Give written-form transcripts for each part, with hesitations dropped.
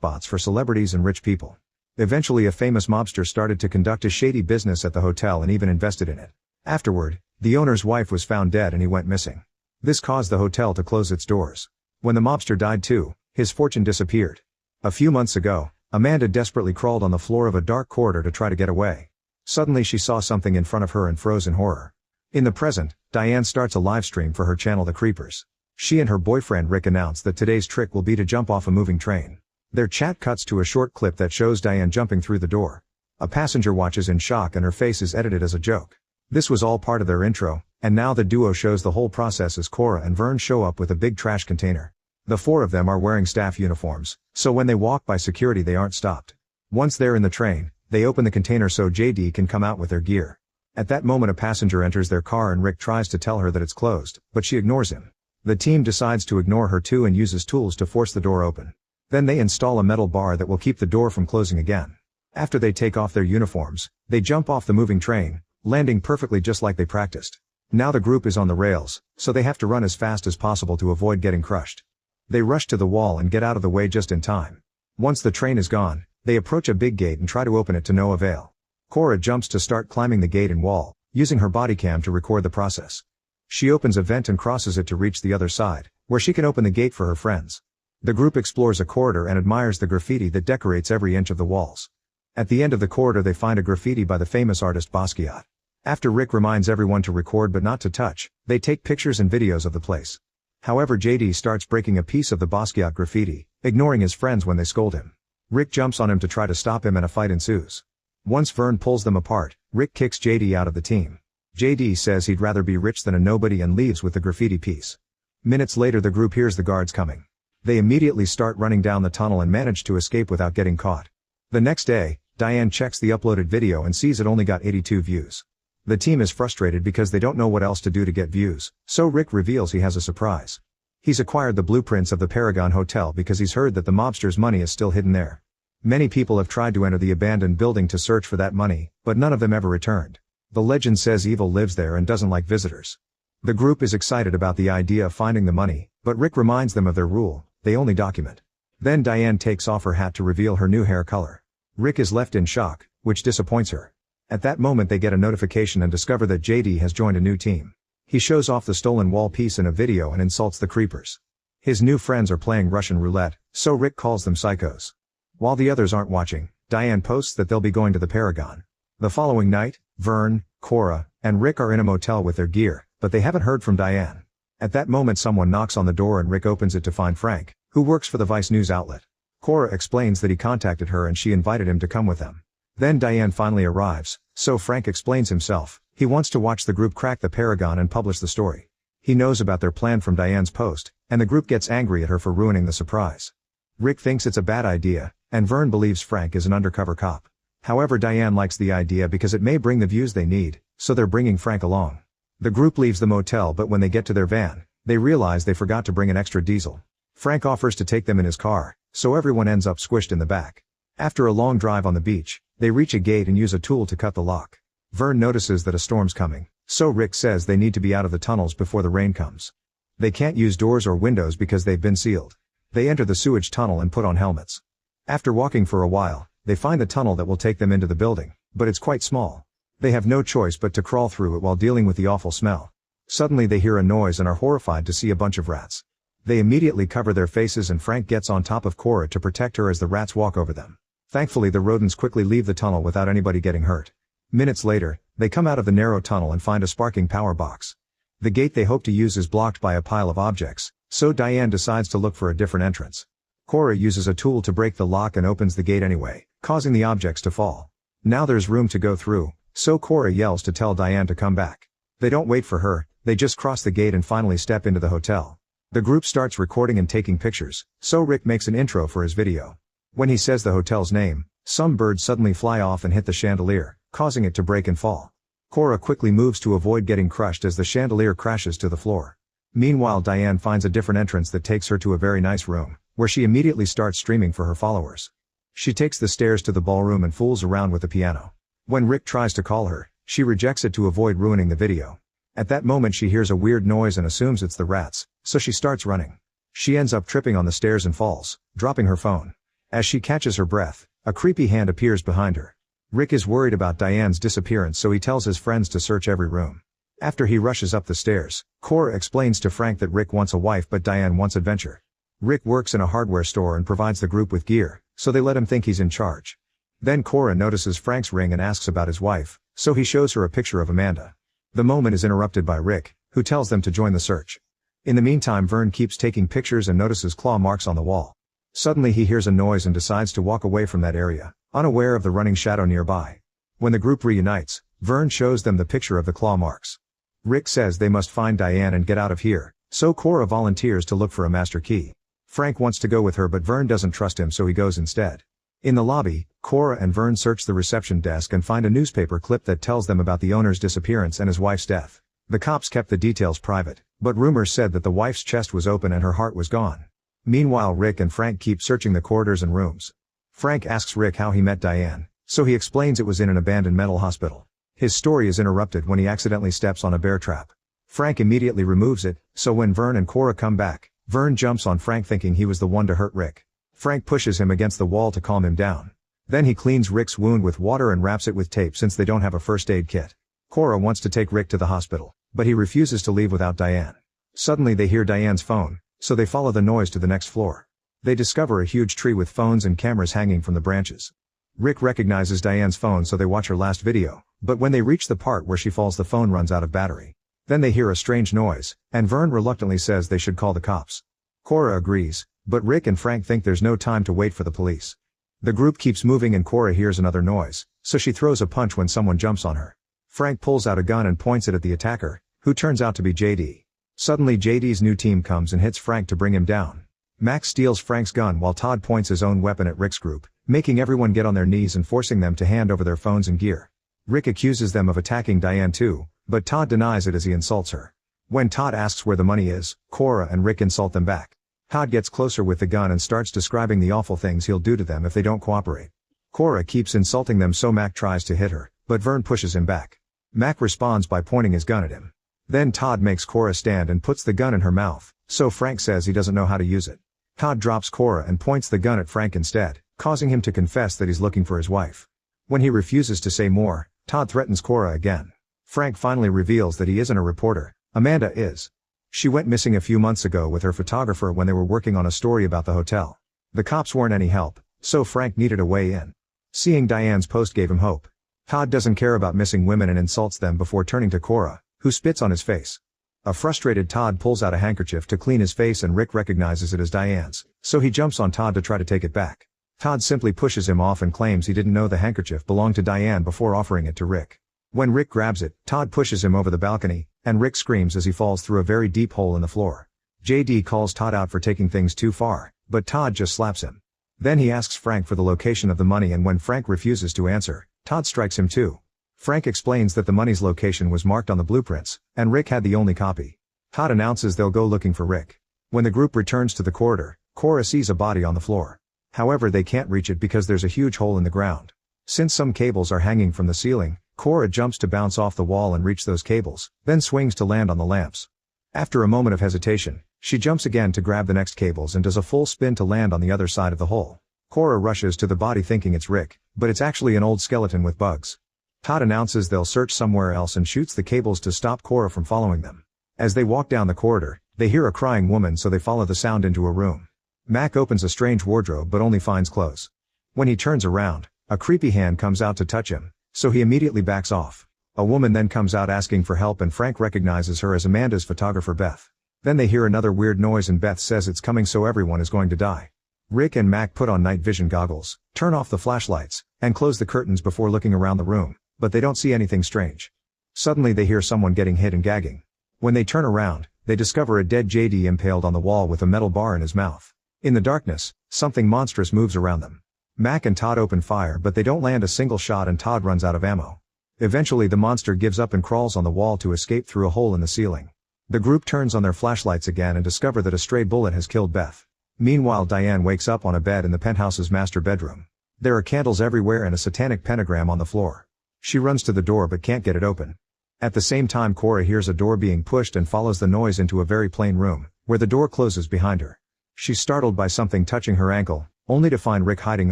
hotspots for celebrities and rich people. Eventually a famous mobster started to conduct a shady business at the hotel and even invested in it. Afterward, the owner's wife was found dead and he went missing. This caused the hotel to close its doors. When the mobster died too, his fortune disappeared. A few months ago, Amanda desperately crawled on the floor of a dark corridor to try to get away. Suddenly she saw something in front of her and froze in horror. In the present, Diane starts a live stream for her channel The Creepers. She and her boyfriend Rick announce that today's trick will be to jump off a moving train. Their chat cuts to a short clip that shows Diane jumping through the door. A passenger watches in shock and her face is edited as a joke. This was all part of their intro, and now the duo shows the whole process as Cora and Vern show up with a big trash container. The four of them are wearing staff uniforms, so when they walk by security they aren't stopped. Once they're in the train, they open the container so JD can come out with their gear. At that moment a passenger enters their car and Rick tries to tell her that it's closed, but she ignores him. The team decides to ignore her too and uses tools to force the door open. Then they install a metal bar that will keep the door from closing again. After they take off their uniforms, they jump off the moving train, landing perfectly just like they practiced. Now the group is on the rails, so they have to run as fast as possible to avoid getting crushed. They rush to the wall and get out of the way just in time. Once the train is gone, they approach a big gate and try to open it to no avail. Cora jumps to start climbing the gate and wall, using her body cam to record the process. She opens a vent and crosses it to reach the other side, where she can open the gate for her friends. The group explores a corridor and admires the graffiti that decorates every inch of the walls. At the end of the corridor they find a graffiti by the famous artist Basquiat. After Rick reminds everyone to record but not to touch, they take pictures and videos of the place. However, JD starts breaking a piece of the Basquiat graffiti, ignoring his friends when they scold him. Rick jumps on him to try to stop him and a fight ensues. Once Vern pulls them apart, Rick kicks JD out of the team. JD says he'd rather be rich than a nobody and leaves with the graffiti piece. Minutes later the group hears the guards coming. They immediately start running down the tunnel and manage to escape without getting caught. The next day, Diane checks the uploaded video and sees it only got 82 views. The team is frustrated because they don't know what else to do to get views, so Rick reveals he has a surprise. He's acquired the blueprints of the Paragon Hotel because he's heard that the mobster's money is still hidden there. Many people have tried to enter the abandoned building to search for that money, but none of them ever returned. The legend says evil lives there and doesn't like visitors. The group is excited about the idea of finding the money, but Rick reminds them of their rule: they only document. Then Diane takes off her hat to reveal her new hair color. Rick is left in shock, which disappoints her. At that moment they get a notification and discover that JD has joined a new team. He shows off the stolen wall piece in a video and insults the creepers. His new friends are playing Russian roulette, so Rick calls them psychos. While the others aren't watching, Diane posts that they'll be going to the Paragon. The following night, Vern, Cora, and Rick are in a motel with their gear, but they haven't heard from Diane. At that moment someone knocks on the door and Rick opens it to find Frank, who works for the Vice News outlet. Cora explains that he contacted her and she invited him to come with them. Then Diane finally arrives, so Frank explains himself. He wants to watch the group crack the Paragon and publish the story. He knows about their plan from Diane's post, and the group gets angry at her for ruining the surprise. Rick thinks it's a bad idea, and Vern believes Frank is an undercover cop. However, Diane likes the idea because it may bring the views they need, so they're bringing Frank along. The group leaves the motel, but when they get to their van, they realize they forgot to bring an extra diesel. Frank offers to take them in his car, so everyone ends up squished in the back. After a long drive on the beach, they reach a gate and use a tool to cut the lock. Vern notices that a storm's coming, so Rick says they need to be out of the tunnels before the rain comes. They can't use doors or windows because they've been sealed. They enter the sewage tunnel and put on helmets. After walking for a while, they find the tunnel that will take them into the building, but it's quite small. They have no choice but to crawl through it while dealing with the awful smell. Suddenly they hear a noise and are horrified to see a bunch of rats. They immediately cover their faces and Frank gets on top of Cora to protect her as the rats walk over them. Thankfully the rodents quickly leave the tunnel without anybody getting hurt. Minutes later, they come out of the narrow tunnel and find a sparking power box. The gate they hope to use is blocked by a pile of objects, so Diane decides to look for a different entrance. Cora uses a tool to break the lock and opens the gate anyway, causing the objects to fall. Now there's room to go through, so Cora yells to tell Diane to come back. They don't wait for her, they just cross the gate and finally step into the hotel. The group starts recording and taking pictures, so Rick makes an intro for his video. When he says the hotel's name, some birds suddenly fly off and hit the chandelier, causing it to break and fall. Cora quickly moves to avoid getting crushed as the chandelier crashes to the floor. Meanwhile, Diane finds a different entrance that takes her to a very nice room, where she immediately starts streaming for her followers. She takes the stairs to the ballroom and fools around with the piano. When Rick tries to call her, she rejects it to avoid ruining the video. At that moment she hears a weird noise and assumes it's the rats, so she starts running. She ends up tripping on the stairs and falls, dropping her phone. As she catches her breath, a creepy hand appears behind her. Rick is worried about Diane's disappearance, so he tells his friends to search every room. After he rushes up the stairs, Cora explains to Frank that Rick wants a wife but Diane wants adventure. Rick works in a hardware store and provides the group with gear, so they let him think he's in charge. Then Cora notices Frank's ring and asks about his wife, so he shows her a picture of Amanda. The moment is interrupted by Rick, who tells them to join the search. In the meantime, Vern keeps taking pictures and notices claw marks on the wall. Suddenly he hears a noise and decides to walk away from that area, unaware of the running shadow nearby. When the group reunites, Vern shows them the picture of the claw marks. Rick says they must find Diane and get out of here, so Cora volunteers to look for a master key. Frank wants to go with her but Vern doesn't trust him, so he goes instead. In the lobby, Cora and Vern search the reception desk and find a newspaper clip that tells them about the owner's disappearance and his wife's death. The cops kept the details private, but rumors said that the wife's chest was open and her heart was gone. Meanwhile, Rick and Frank keep searching the corridors and rooms. Frank asks Rick how he met Diane, so he explains it was in an abandoned mental hospital. His story is interrupted when he accidentally steps on a bear trap. Frank immediately removes it, so when Vern and Cora come back, Vern jumps on Frank thinking he was the one to hurt Rick. Frank pushes him against the wall to calm him down. Then he cleans Rick's wound with water and wraps it with tape since they don't have a first aid kit. Cora wants to take Rick to the hospital, but he refuses to leave without Diane. Suddenly they hear Diane's phone, so they follow the noise to the next floor. They discover a huge tree with phones and cameras hanging from the branches. Rick recognizes Diane's phone, so they watch her last video, but when they reach the part where she falls, the phone runs out of battery. Then they hear a strange noise, and Vern reluctantly says they should call the cops. Cora agrees, but Rick and Frank think there's no time to wait for the police. The group keeps moving and Cora hears another noise, so she throws a punch when someone jumps on her. Frank pulls out a gun and points it at the attacker, who turns out to be JD. Suddenly JD's new team comes and hits Frank to bring him down. Max steals Frank's gun while Todd points his own weapon at Rick's group, making everyone get on their knees and forcing them to hand over their phones and gear. Rick accuses them of attacking Diane too, but Todd denies it as he insults her. When Todd asks where the money is, Cora and Rick insult them back. Todd gets closer with the gun and starts describing the awful things he'll do to them if they don't cooperate. Cora keeps insulting them, so Mac tries to hit her, but Vern pushes him back. Mac responds by pointing his gun at him. Then Todd makes Cora stand and puts the gun in her mouth, so Frank says he doesn't know how to use it. Todd drops Cora and points the gun at Frank instead, causing him to confess that he's looking for his wife. When he refuses to say more, Todd threatens Cora again. Frank finally reveals that he isn't a reporter, Amanda is. She went missing a few months ago with her photographer when they were working on a story about the hotel. The cops weren't any help, so Frank needed a way in. Seeing Diane's post gave him hope. Todd doesn't care about missing women and insults them before turning to Cora, who spits on his face. A frustrated Todd pulls out a handkerchief to clean his face and Rick recognizes it as Diane's, so he jumps on Todd to try to take it back. Todd simply pushes him off and claims he didn't know the handkerchief belonged to Diane before offering it to Rick. When Rick grabs it, Todd pushes him over the balcony, and Rick screams as he falls through a very deep hole in the floor. JD calls Todd out for taking things too far, but Todd just slaps him. Then he asks Frank for the location of the money, and when Frank refuses to answer, Todd strikes him too. Frank explains that the money's location was marked on the blueprints, and Rick had the only copy. Todd announces they'll go looking for Rick. When the group returns to the corridor, Cora sees a body on the floor. However, they can't reach it because there's a huge hole in the ground. Since some cables are hanging from the ceiling, Cora jumps to bounce off the wall and reach those cables, then swings to land on the lamps. After a moment of hesitation, she jumps again to grab the next cables and does a full spin to land on the other side of the hole. Cora rushes to the body thinking it's Rick, but it's actually an old skeleton with bugs. Todd announces they'll search somewhere else and shoots the cables to stop Cora from following them. As they walk down the corridor, they hear a crying woman, so they follow the sound into a room. Mac opens a strange wardrobe but only finds clothes. When he turns around, a creepy hand comes out to touch him, so he immediately backs off. A woman then comes out asking for help and Frank recognizes her as Amanda's photographer Beth. Then they hear another weird noise and Beth says it's coming, so everyone is going to die. Rick and Mac put on night vision goggles, turn off the flashlights, and close the curtains before looking around the room, but they don't see anything strange. Suddenly they hear someone getting hit and gagging. When they turn around, they discover a dead JD impaled on the wall with a metal bar in his mouth. In the darkness, something monstrous moves around them. Mac and Todd open fire but they don't land a single shot and Todd runs out of ammo. Eventually the monster gives up and crawls on the wall to escape through a hole in the ceiling. The group turns on their flashlights again and discover that a stray bullet has killed Beth. Meanwhile, Diane wakes up on a bed in the penthouse's master bedroom. There are candles everywhere and a satanic pentagram on the floor. She runs to the door but can't get it open. At the same time, Cora hears a door being pushed and follows the noise into a very plain room, where the door closes behind her. She's startled by something touching her ankle, only to find Rick hiding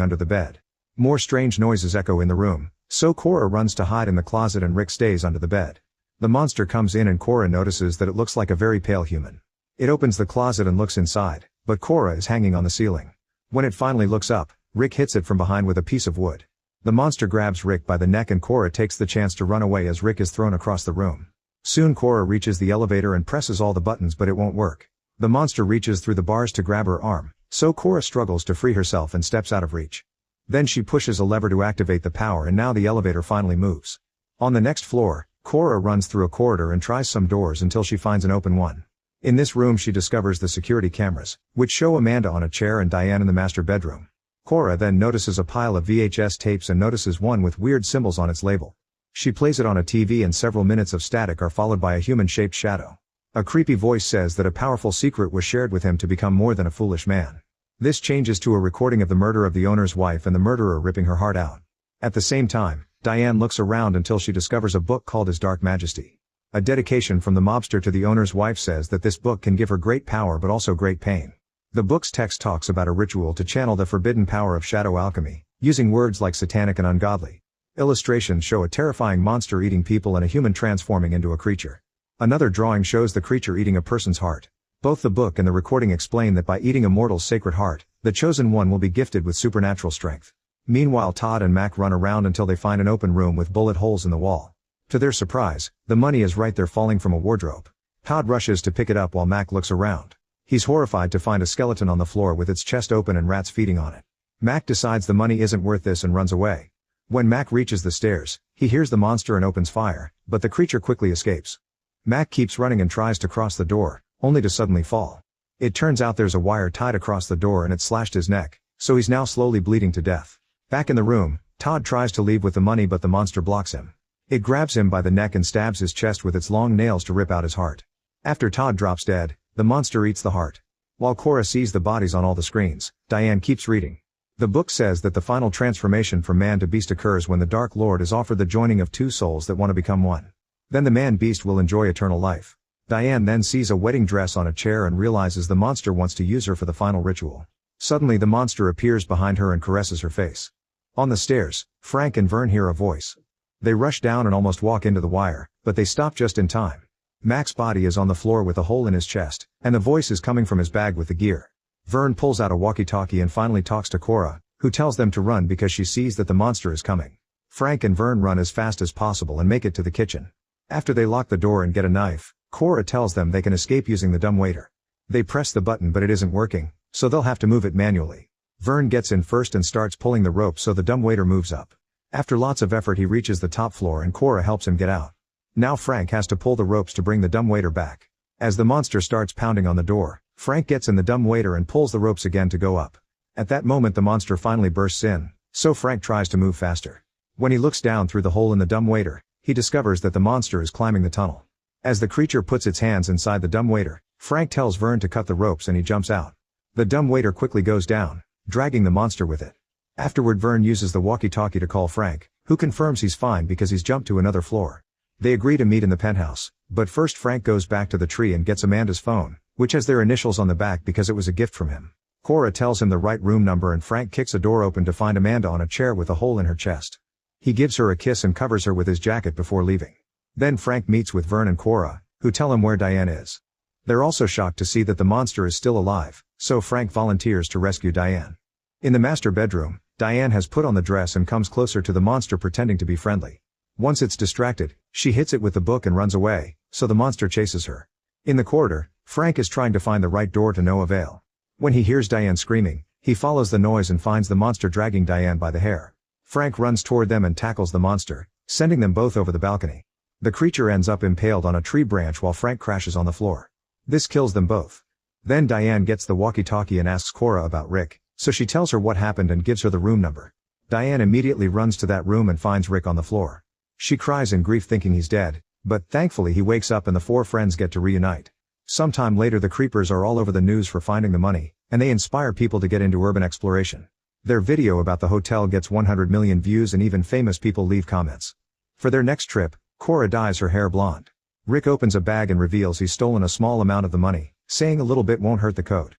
under the bed. More strange noises echo in the room, so Cora runs to hide in the closet and Rick stays under the bed. The monster comes in and Cora notices that it looks like a very pale human. It opens the closet and looks inside, but Cora is hanging on the ceiling. When it finally looks up, Rick hits it from behind with a piece of wood. The monster grabs Rick by the neck and Cora takes the chance to run away as Rick is thrown across the room. Soon Cora reaches the elevator and presses all the buttons but it won't work. The monster reaches through the bars to grab her arm, so Cora struggles to free herself and steps out of reach. Then she pushes a lever to activate the power and now the elevator finally moves. On the next floor, Cora runs through a corridor and tries some doors until she finds an open one. In this room she discovers the security cameras, which show Amanda on a chair and Diane in the master bedroom. Cora then notices a pile of VHS tapes and notices one with weird symbols on its label. She plays it on a TV and several minutes of static are followed by a human-shaped shadow. A creepy voice says that a powerful secret was shared with him to become more than a foolish man. This changes to a recording of the murder of the owner's wife and the murderer ripping her heart out. At the same time, Diane looks around until she discovers a book called His Dark Majesty. A dedication from the mobster to the owner's wife says that this book can give her great power but also great pain. The book's text talks about a ritual to channel the forbidden power of shadow alchemy, using words like satanic and ungodly. Illustrations show a terrifying monster eating people and a human transforming into a creature. Another drawing shows the creature eating a person's heart. Both the book and the recording explain that by eating a mortal's sacred heart, the chosen one will be gifted with supernatural strength. Meanwhile Todd and Mac run around until they find an open room with bullet holes in the wall. To their surprise, the money is right there falling from a wardrobe. Todd rushes to pick it up while Mac looks around. He's horrified to find a skeleton on the floor with its chest open and rats feeding on it. Mac decides the money isn't worth this and runs away. When Mac reaches the stairs, he hears the monster and opens fire, but the creature quickly escapes. Mac keeps running and tries to cross the door, only to suddenly fall. It turns out there's a wire tied across the door and it slashed his neck, so he's now slowly bleeding to death. Back in the room, Todd tries to leave with the money but the monster blocks him. It grabs him by the neck and stabs his chest with its long nails to rip out his heart. After Todd drops dead, the monster eats the heart. While Cora sees the bodies on all the screens, Diane keeps reading. The book says that the final transformation from man to beast occurs when the Dark Lord is offered the joining of two souls that want to become one. Then the man-beast will enjoy eternal life. Diane then sees a wedding dress on a chair and realizes the monster wants to use her for the final ritual. Suddenly the monster appears behind her and caresses her face. On the stairs, Frank and Vern hear a voice. They rush down and almost walk into the wire, but they stop just in time. Mac's body is on the floor with a hole in his chest, and the voice is coming from his bag with the gear. Vern pulls out a walkie-talkie and finally talks to Cora, who tells them to run because she sees that the monster is coming. Frank and Vern run as fast as possible and make it to the kitchen. After they lock the door and get a knife, Cora tells them they can escape using the dumbwaiter. They press the button but it isn't working, so they'll have to move it manually. Vern gets in first and starts pulling the rope so the dumbwaiter moves up. After lots of effort he reaches the top floor and Cora helps him get out. Now Frank has to pull the ropes to bring the dumbwaiter back. As the monster starts pounding on the door, Frank gets in the dumbwaiter and pulls the ropes again to go up. At that moment the monster finally bursts in, so Frank tries to move faster. When he looks down through the hole in the dumbwaiter, he discovers that the monster is climbing the tunnel. As the creature puts its hands inside the dumbwaiter, Frank tells Vern to cut the ropes and he jumps out. The dumbwaiter quickly goes down, dragging the monster with it. Afterward Vern uses the walkie-talkie to call Frank, who confirms he's fine because he's jumped to another floor. They agree to meet in the penthouse, but first Frank goes back to the tree and gets Amanda's phone, which has their initials on the back because it was a gift from him. Cora tells him the right room number and Frank kicks a door open to find Amanda on a chair with a hole in her chest. He gives her a kiss and covers her with his jacket before leaving. Then Frank meets with Vern and Cora, who tell him where Diane is. They're also shocked to see that the monster is still alive, so Frank volunteers to rescue Diane. In the master bedroom, Diane has put on the dress and comes closer to the monster pretending to be friendly. Once it's distracted, she hits it with the book and runs away, so the monster chases her. In the corridor, Frank is trying to find the right door to no avail. When he hears Diane screaming, he follows the noise and finds the monster dragging Diane by the hair. Frank runs toward them and tackles the monster, sending them both over the balcony. The creature ends up impaled on a tree branch while Frank crashes on the floor. This kills them both. Then Diane gets the walkie-talkie and asks Cora about Rick, so she tells her what happened and gives her the room number. Diane immediately runs to that room and finds Rick on the floor. She cries in grief thinking he's dead, but thankfully he wakes up and the four friends get to reunite. Sometime later the creepers are all over the news for finding the money, and they inspire people to get into urban exploration. Their video about the hotel gets 100 million views and even famous people leave comments. For their next trip, Cora dyes her hair blonde. Rick opens a bag and reveals he's stolen a small amount of the money, saying a little bit won't hurt the code.